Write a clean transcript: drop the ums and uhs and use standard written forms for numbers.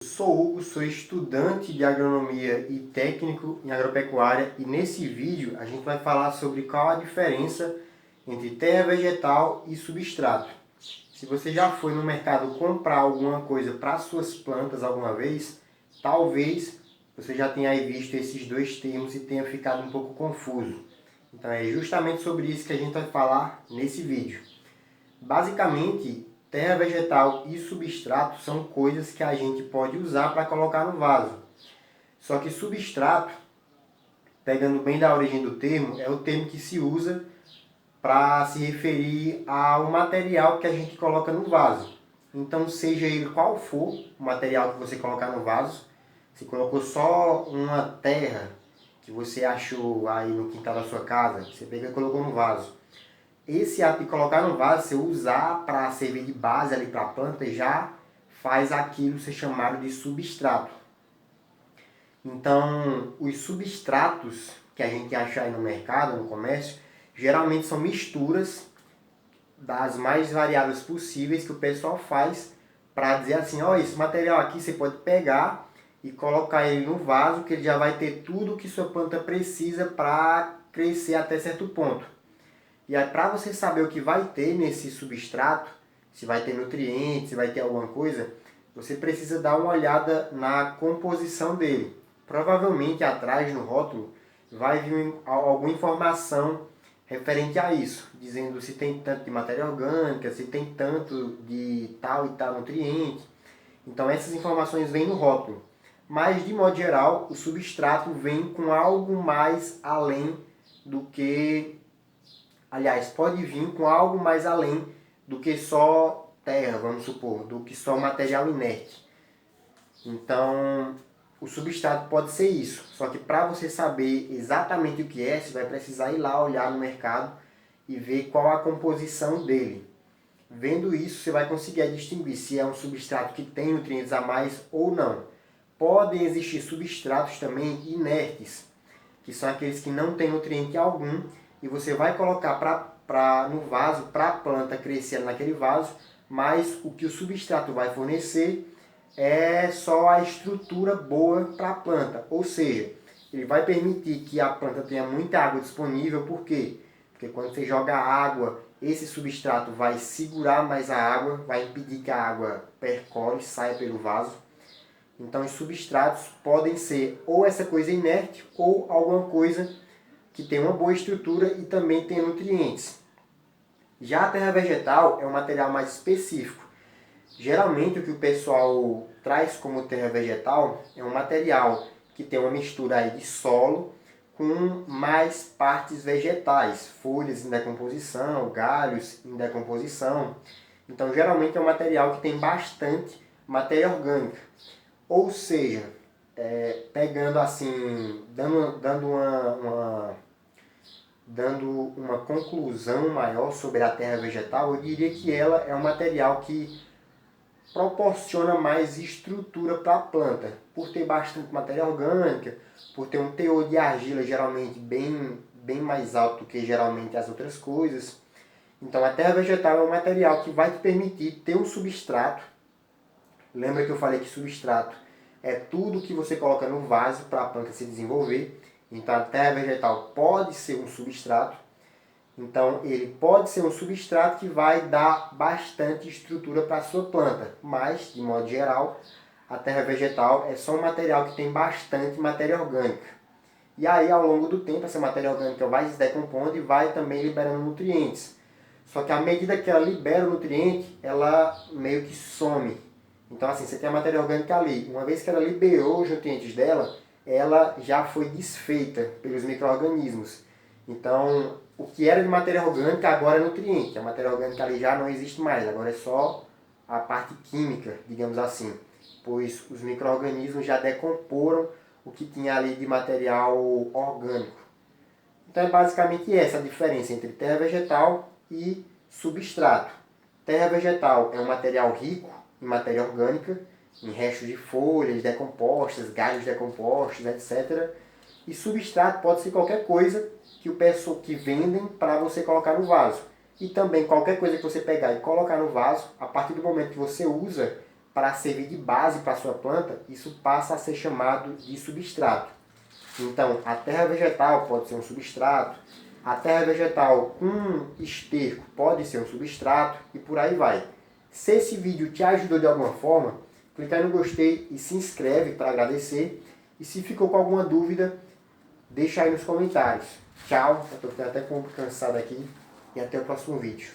Sou Hugo, sou estudante de agronomia e técnico em agropecuária e nesse vídeo a gente vai falar sobre qual a diferença entre terra vegetal e substrato. Se você já foi no mercado comprar alguma coisa para suas plantas alguma vez, talvez você já tenha aí visto esses dois termos e tenha ficado um pouco confuso. Então é justamente sobre isso que a gente vai falar nesse vídeo. Basicamente, terra vegetal e substrato são coisas que a gente pode usar para colocar no vaso. Só que substrato, pegando bem da origem do termo, é o termo que se usa para se referir ao material que a gente coloca no vaso. Então, seja ele qual for o material que você colocar no vaso, se colocou só uma terra que você achou aí no quintal da sua casa, você pega e colocou no vaso. Esse ato de colocar no vaso, você usar para servir de base ali para a planta, já faz aquilo ser chamado de substrato. Então, os substratos que a gente acha aí no mercado, no comércio, geralmente são misturas das mais variadas possíveis que o pessoal faz para dizer assim, ó, esse material aqui você pode pegar e colocar ele no vaso, que ele já vai ter tudo que sua planta precisa para crescer até certo ponto. E aí, para você saber o que vai ter nesse substrato, se vai ter nutrientes, se vai ter alguma coisa, você precisa dar uma olhada na composição dele. Provavelmente atrás no rótulo vai vir alguma informação referente a isso, dizendo se tem tanto de matéria orgânica, se tem tanto de tal e tal nutriente. Então essas informações vêm no rótulo. Mas de modo geral, o substrato vem com algo mais além do que... Aliás, pode vir com algo mais além do que só terra, vamos supor, do que só material inerte. Então, o substrato pode ser isso. Só que para você saber exatamente o que é, você vai precisar ir lá olhar no mercado e ver qual a composição dele. Vendo isso, você vai conseguir distinguir se é um substrato que tem nutrientes a mais ou não. Podem existir substratos também inertes, que são aqueles que não têm nutriente algum, e você vai colocar no vaso para a planta crescer naquele vaso, mas o que o substrato vai fornecer é só a estrutura boa para a planta. Ou seja, ele vai permitir que a planta tenha muita água disponível. Por quê? Porque quando você joga água, esse substrato vai segurar mais a água, vai impedir que a água percole, saia pelo vaso. Então os substratos podem ser ou essa coisa inerte ou alguma coisa que tem uma boa estrutura e também tem nutrientes. Já a terra vegetal é um material mais específico. Geralmente o que o pessoal traz como terra vegetal é um material que tem uma mistura aí de solo com mais partes vegetais, folhas em decomposição, galhos em decomposição. Então geralmente é um material que tem bastante matéria orgânica. Ou seja, pegando assim, dando uma conclusão maior sobre a terra vegetal, eu diria que ela é um material que proporciona mais estrutura para a planta, por ter bastante matéria orgânica, por ter um teor de argila geralmente bem mais alto do que geralmente as outras coisas. Então a terra vegetal é um material que vai te permitir ter um substrato. Lembra que eu falei que substrato é tudo que você coloca no vaso para a planta se desenvolver. Então a terra vegetal pode ser um substrato. Então ele pode ser um substrato que vai dar bastante estrutura para a sua planta. Mas, de modo geral, a terra vegetal é só um material que tem bastante matéria orgânica. E aí, ao longo do tempo, essa matéria orgânica vai se decompondo e vai também liberando nutrientes. Só que à medida que ela libera o nutriente, ela meio que some. Então, assim, você tem a matéria orgânica ali. Uma vez que ela liberou os nutrientes dela, ela já foi desfeita pelos micro-organismos. Então, o que era de matéria orgânica agora é nutriente. A matéria orgânica ali já não existe mais, agora é só a parte química, digamos assim. Pois os micro-organismos já decomporam o que tinha ali de material orgânico. Então é basicamente essa a diferença entre terra vegetal e substrato. Terra vegetal é um material rico em matéria orgânica, em restos de folhas decompostas, galhos decompostos, etc. E substrato pode ser qualquer coisa que vendem para você colocar no vaso. E também qualquer coisa que você pegar e colocar no vaso, a partir do momento que você usa, para servir de base para a sua planta, isso passa a ser chamado de substrato. Então, a terra vegetal pode ser um substrato, a terra vegetal com esterco pode ser um substrato e por aí vai. Se esse vídeo te ajudou de alguma forma, clica aí no gostei e se inscreve para agradecer. E se ficou com alguma dúvida, deixa aí nos comentários. Tchau, eu estou ficando até um pouco cansado aqui e até o próximo vídeo.